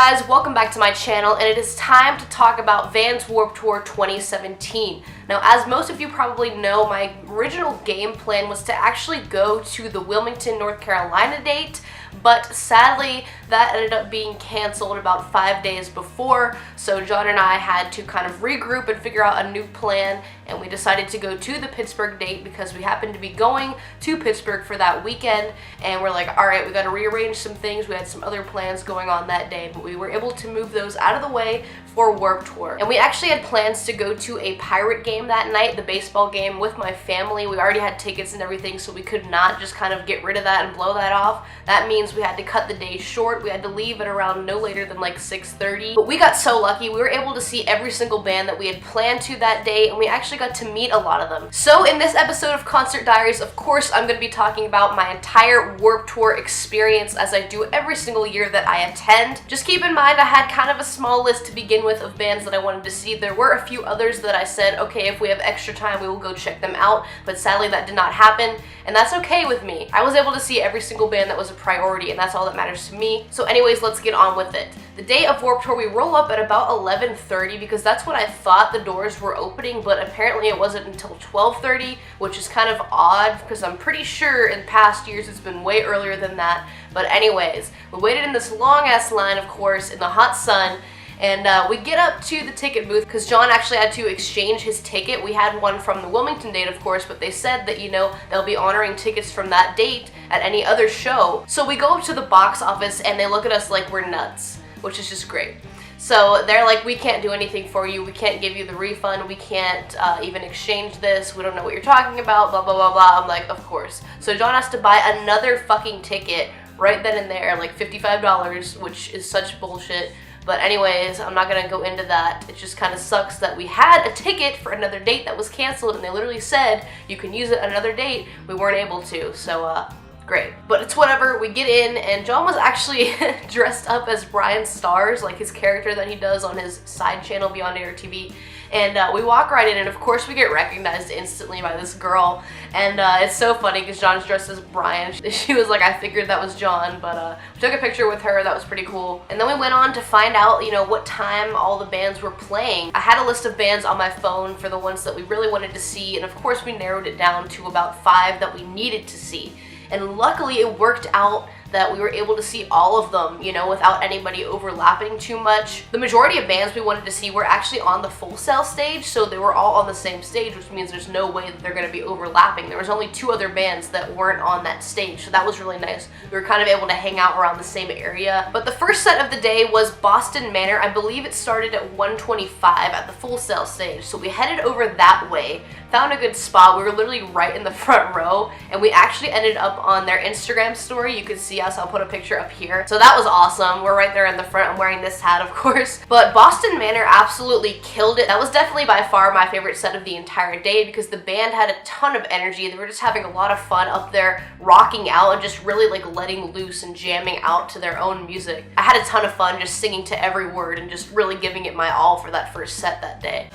guys, welcome back to my channel, and it is time to talk about Vans Warped Tour 2017. Now, as most of you probably know, my original game plan was to actually go to the Wilmington, North Carolina date, but sadly that ended up being canceled about 5 days before, so John and I had to kind of regroup and figure out a new plan, and we decided to go to the Pittsburgh date because we happened to be going to Pittsburgh for that weekend, and we're like, alright, we gotta rearrange some things. We had some other plans going on that day, but we were able to move those out of the way for Warped Tour. And we actually had plans to go to a Pirate game that night, the baseball game, with my family. We already had tickets and everything, so we could not just kind of get rid of that and blow that off. That means we had to cut the day short. We had to leave at around no later than like 6:30. But we got so lucky. We were able to see every single band that we had planned to that day, and we actually got to meet a lot of them. So in this episode of Concert Diaries, of course, I'm going to be talking about my entire Warped Tour experience, as I do every single year that I attend. Just keep in mind, I had kind of a small list to begin with of bands that I wanted to see. There were a few others that I said, okay, if we have extra time, we will go check them out, but sadly that did not happen, and that's okay with me. I was able to see every single band that was a priority, and that's all that matters to me. So anyways, let's get on with it. The day of Warped Tour, we roll up at about 11:30 because that's when I thought the doors were opening, but apparently it wasn't until 12:30, which is kind of odd because I'm pretty sure in past years it's been way earlier than that. But anyways, we waited in this long ass line, of course, in the hot sun, and we get up to the ticket booth because John actually had to exchange his ticket. We had one from the Wilmington date, of course, but they said that, you know, they'll be honoring tickets from that date at any other show. So we go up to the box office and they look at us like we're nuts, which is just great. So they're like, we can't do anything for you, we can't give you the refund, we can't even exchange this, we don't know what you're talking about, blah blah blah blah. I'm like, of course. So John has to buy another fucking ticket right then and there, like $55, which is such bullshit. But anyways, I'm not gonna go into that. It just kind of sucks that we had a ticket for another date that was canceled, and they literally said you can use it another date. We weren't able to, so great. But it's whatever. We get in, and John was actually dressed up as Brian Stars, like his character that he does on his side channel Beyond Air TV. And we walk right in, and of course we get recognized instantly by this girl, and it's so funny because John's dressed as Brian. She was like, I figured that was John, but we took a picture with her. That was pretty cool. And then we went on to find out, you know, what time all the bands were playing. I had a list of bands on my phone for the ones that we really wanted to see, and of course we narrowed it down to about 5 that we needed to see. And luckily it worked out that we were able to see all of them, you know, without anybody overlapping too much. The majority of bands we wanted to see were actually on the Full Sail stage, so they were all on the same stage, which means there's no way that they're going to be overlapping. There was only 2 other bands that weren't on that stage, so that was really nice. We were kind of able to hang out around the same area. But the first set of the day was Boston Manor. I believe it started at 1:25 at the Full Sail stage, so we headed over that way, found a good spot. We were literally right in the front row, and we actually ended up on their Instagram story. You can see us. I'll put a picture up here. So that was awesome. We're right there in the front. I'm wearing this hat, of course. But Boston Manor absolutely killed it. That was definitely by far my favorite set of the entire day because the band had a ton of energy. They were just having a lot of fun up there, rocking out and just really like letting loose and jamming out to their own music. I had a ton of fun just singing to every word and just really giving it my all for that first set that day.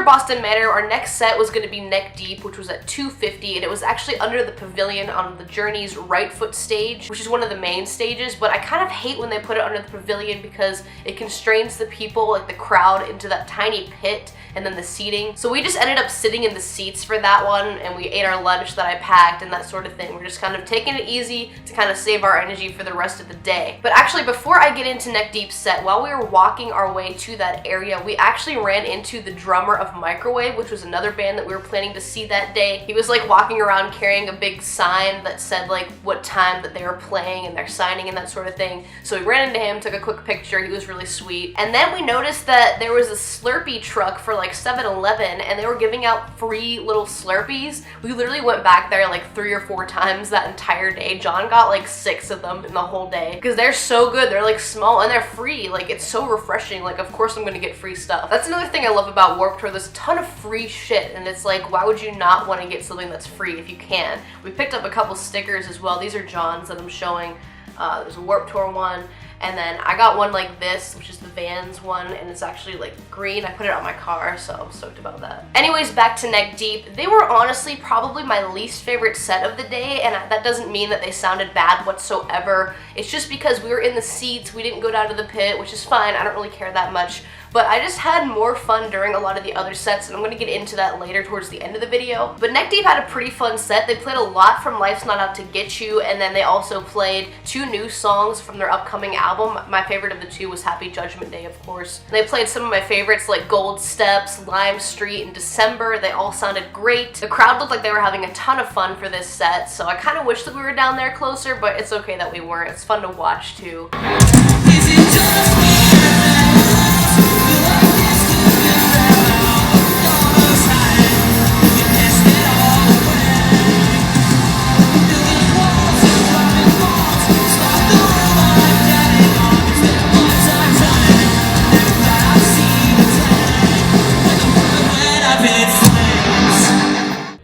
Boston Manor, our next set was going to be Neck Deep, which was at 2:50, and it was actually under the pavilion on the Journey's right foot stage, which is one of the main stages, but I kind of hate when they put it under the pavilion because it constrains the people, like the crowd, into that tiny pit and then the seating. So we just ended up sitting in the seats for that one, and we ate our lunch that I packed and that sort of thing. We're just kind of taking it easy to kind of save our energy for the rest of the day. But actually, before I get into Neck Deep's set, while we were walking our way to that area, we actually ran into the drummer of Micro Microwave, which was another band that we were planning to see that day. He was like walking around carrying a big sign that said like what time that they were playing and their signing and that sort of thing. So we ran into him, took a quick picture. He was really sweet. And then we noticed that there was a Slurpee truck for like 7-Eleven, and they were giving out free little Slurpees. We literally went back there like 3 or 4 times that entire day. John got like 6 of them in the whole day because they're so good. They're like small and they're free. Like, it's so refreshing. Like, of course I'm gonna get free stuff. That's another thing I love about Warped Tour. There's a ton of free shit, and it's like, why would you not want to get something that's free if you can? We picked up a couple stickers as well. These are John's that I'm showing. There's a Warped Tour one, and then I got one like this, which is the Vans one, and it's actually like green. I put it on my car, so I'm stoked about that. Anyways, back to Neck Deep. They were honestly probably my least favorite set of the day, and that doesn't mean that they sounded bad whatsoever. It's just because we were in the seats, we didn't go down to the pit, which is fine. I don't really care that much. But I just had more fun during a lot of the other sets, and I'm going to get into that later towards the end of the video. But Neck Deep had a pretty fun set. They played a lot from Life's Not Out to Get You, and then they also played 2 new songs from their upcoming album. My favorite of the 2 was Happy Judgment Day, of course. And they played some of my favorites like Gold Steps, Lime Street, and December. They all sounded great. The crowd looked like they were having a ton of fun for this set, so I kind of wish that we were down there closer, but it's okay that we weren't. It's fun to watch too.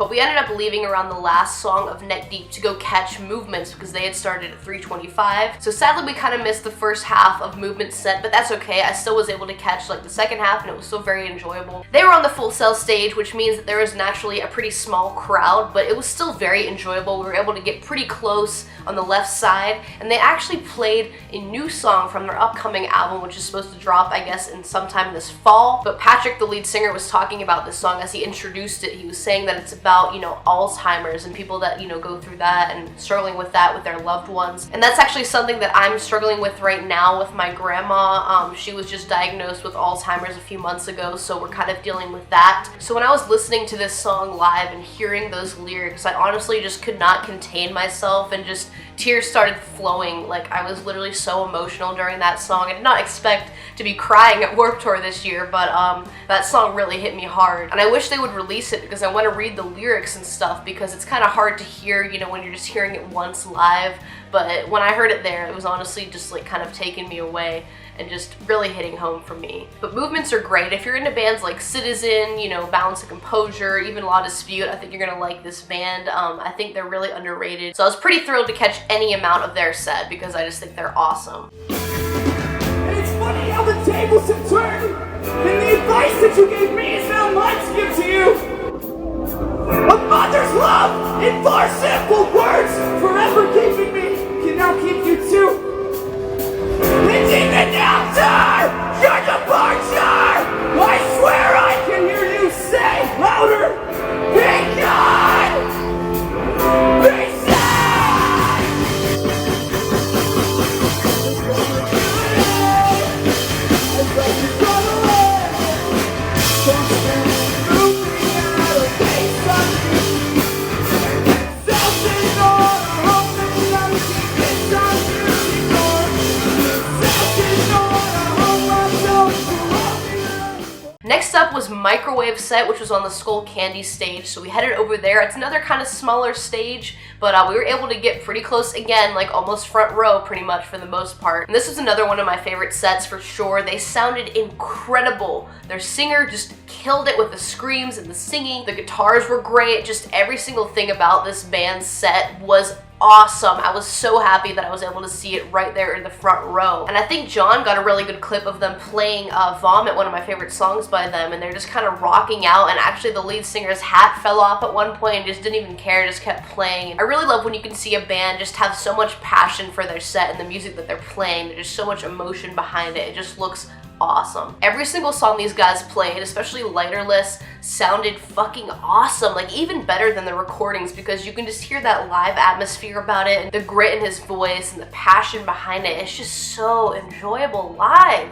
We ended up leaving around the last song of Neck Deep to go catch Movements because they had started at 3:25. So sadly we kind of missed the first half of Movement's set, but that's okay. I still was able to catch like the second half, and it was still very enjoyable. They were on the Full Sail stage, which means that there was naturally a pretty small crowd, but it was still very enjoyable. We were able to get pretty close on the left side, and they actually played a new song from their upcoming album, which is supposed to drop, I guess, in sometime this fall. But Patrick, the lead singer, was talking about this song as he introduced it. He was saying that it's about, you know, Alzheimer's and people that, you know, go through that and struggling with that with their loved ones. And that's actually something that I'm struggling with right now with my grandma. She was just diagnosed with Alzheimer's a few months ago, so we're kind of dealing with that. So when I was listening to this song live and hearing those lyrics, I honestly just could not contain myself, and just tears started flowing. Like, I was literally so emotional during that song. I did not expect to be crying at Warped Tour this year, but that song really hit me hard. And I wish they would release it because I want to read the lyrics and stuff, because it's kind of hard to hear, you know, when you're just hearing it once live. But when I heard it there, it was honestly just like kind of taking me away and just really hitting home for me. But Movements are great. If you're into bands like Citizen, you know, Balance of Composure, even La Dispute, I think you're gonna like this band. I think they're really underrated. So I was pretty thrilled to catch any amount of their set because I just think they're awesome. And it's funny how the tables have turned, and the advice that you gave me is now mine to give to you. A mother's love in 4 simple words, forever keeping me, can now keep you too. And even after your departure, I swear I can hear you say louder, be God, be sad. As I just run away, constantly moving out of place on me. Self-ignore, hoping that we can get something more. Next up was Microwave set, which was on the Skull Candy stage, so we headed over there. It's another kind of smaller stage, but we were able to get pretty close again, like almost front row pretty much for the most part. And this was another one of my favorite sets for sure. They sounded incredible. Their singer just killed it with the screams and the singing. The guitars were great. Just every single thing about this band's set was awesome. I was so happy that I was able to see it right there in the front row. And I think John got a really good clip of them playing Vomit, one of my favorite songs by them, and they're just kind of rocking out, and actually the lead singer's hat fell off at one point and just didn't even care, just kept playing. I really love when you can see a band just have so much passion for their set and the music that they're playing. There's just so much emotion behind it. It just looks awesome. Every single song these guys played, especially Lighterless, sounded fucking awesome, like even better than the recordings, because you can just hear that live atmosphere about it, and the grit in his voice and the passion behind it. It's just so enjoyable live.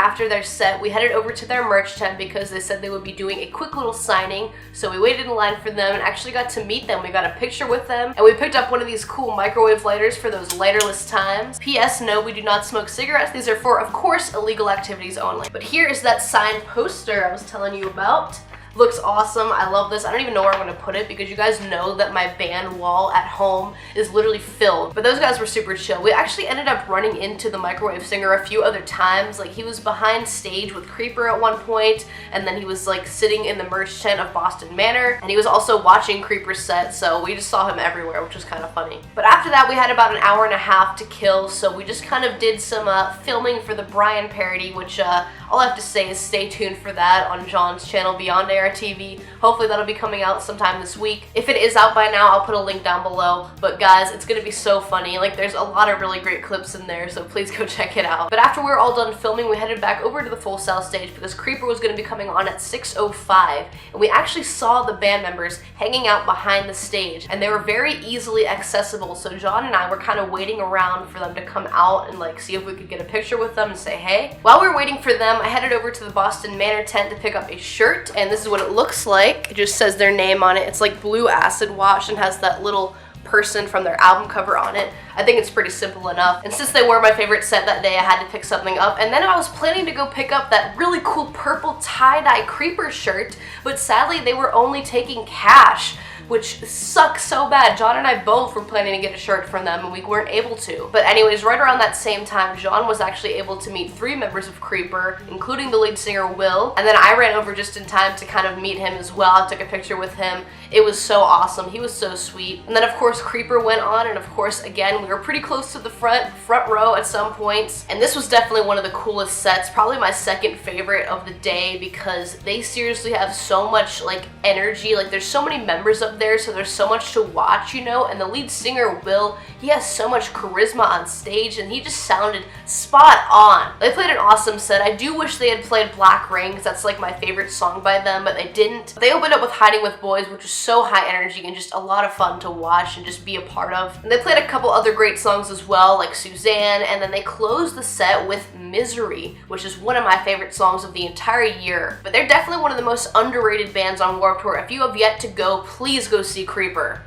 after their set, we headed over to their merch tent because they said they would be doing a quick little signing. So we waited in line for them and actually got to meet them. We got a picture with them, and we picked up one of these cool microwave lighters for those lighterless times. P.S. No, we do not smoke cigarettes. These are for, of course, illegal activities only. But here is that signed poster I was telling you about. Looks awesome. I love this. I don't even know where I'm going to put it because you guys know that my band wall at home is literally filled. But those guys were super chill. We actually ended up running into the microwave singer a few other times. Like, he was behind stage with Creeper at one point, and then he was like sitting in the merch tent of Boston Manor, and he was also watching Creeper's set, so we just saw him everywhere, which was kind of funny. But after that, we had about an hour and a half to kill, so we just kind of did some filming for the Brian parody, which all I have to say is stay tuned for that on John's channel, Beyond AR TV. Hopefully that'll be coming out sometime this week. If it is out by now, I'll put a link down below. But guys, it's gonna be so funny. Like, there's a lot of really great clips in there, so please go check it out. But after we were all done filming, we headed back over to the Full Sail stage because Creeper was gonna be coming on at 6:05, and we actually saw the band members hanging out behind the stage, and they were very easily accessible. So John and I were kind of waiting around for them to come out and like see if we could get a picture with them and say hey. While we were waiting for them, I headed over to the Boston Manor tent to pick up a shirt, and this is what it looks like. It just says their name on it. It's like blue acid wash and has that little person from their album cover on it. I think it's pretty simple enough. And since they were my favorite set that day, I had to pick something up. And then I was planning to go pick up that really cool purple tie-dye Creeper shirt, but sadly they were only taking cash, which sucks so bad. John and I both were planning to get a shirt from them and we weren't able to. But anyways, right around that same time, John was actually able to meet 3 members of Creeper, including the lead singer, Will. And then I ran over just in time to kind of meet him as well. I took a picture with him. It was so awesome. He was so sweet. And then of course Creeper went on, and of course again we were pretty close to the front row at some points. And this was definitely one of the coolest sets, probably my second favorite of the day, because they seriously have so much like energy. Like, there's so many members up there, so there's so much to watch, you know. And the lead singer, Will, he has so much charisma on stage, and he just sounded spot on. They played an awesome set. I do wish they had played Black Rain, because that's like my favorite song by them, but they didn't. They opened up with Hiding with Boys, which was so high energy and just a lot of fun to watch and just be a part of. And they played a couple other great songs as well, like Suzanne, and then they closed the set with Misery, which is one of my favorite songs of the entire year. But they're definitely one of the most underrated bands on Warped Tour. If you have yet to go, please go see Creeper.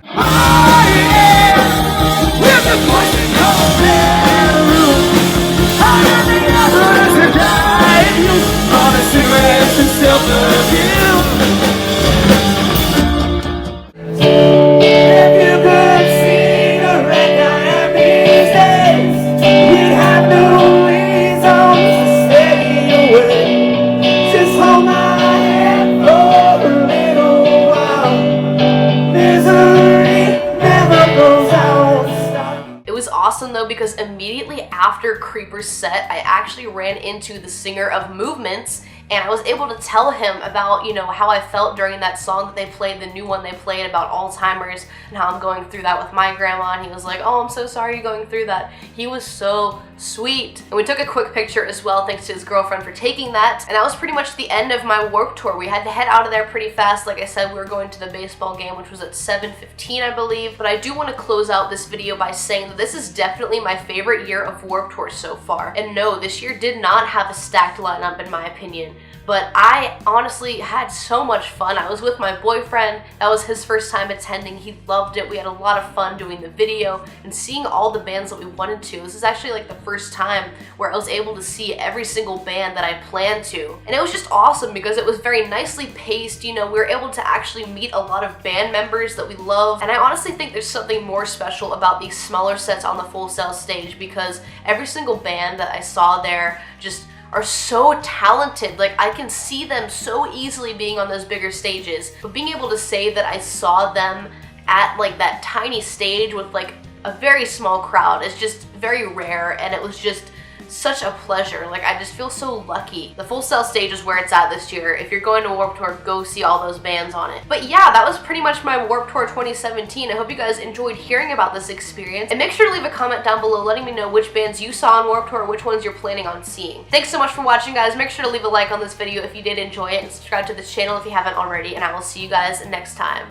Awesome though, because immediately after Creeper's set, I actually ran into the singer of Movements, and I was able to tell him about, you know, how I felt during that song that they played, the new one they played about Alzheimer's, and how I'm going through that with my grandma, and he was like, oh, I'm so sorry you're going through that. He was so sweet. And we took a quick picture as well, thanks to his girlfriend for taking that. And that was pretty much the end of my Warped Tour. We had to head out of there pretty fast. Like I said, we were going to the baseball game, which was at 7:15, I believe. But I do want to close out this video by saying that this is definitely my favorite year of Warped Tour so far. And no, this year did not have a stacked lineup in my opinion. But I honestly had so much fun. I was with my boyfriend. That was his first time attending. He loved it. We had a lot of fun doing the video and seeing all the bands that we wanted to. This is actually like the first time where I was able to see every single band that I planned to. And it was just awesome because it was very nicely paced. You know, we were able to actually meet a lot of band members that we love. And I honestly think there's something more special about these smaller sets on the Full Sail stage, because every single band that I saw there just are so talented. Like, I can see them so easily being on those bigger stages, but being able to say that I saw them at like that tiny stage with like a very small crowd is just very rare, and it was just such a pleasure. Like, I just feel so lucky. The Full Sail stage is where it's at this year. If you're going to Warped Tour, go see all those bands on it. But yeah, that was pretty much my Warped Tour 2017. I hope you guys enjoyed hearing about this experience, and make sure to leave a comment down below letting me know which bands you saw on Warped Tour or which ones you're planning on seeing. Thanks so much for watching, guys. Make sure to leave a like on this video if you did enjoy it, and subscribe to this channel if you haven't already, and I will see you guys next time.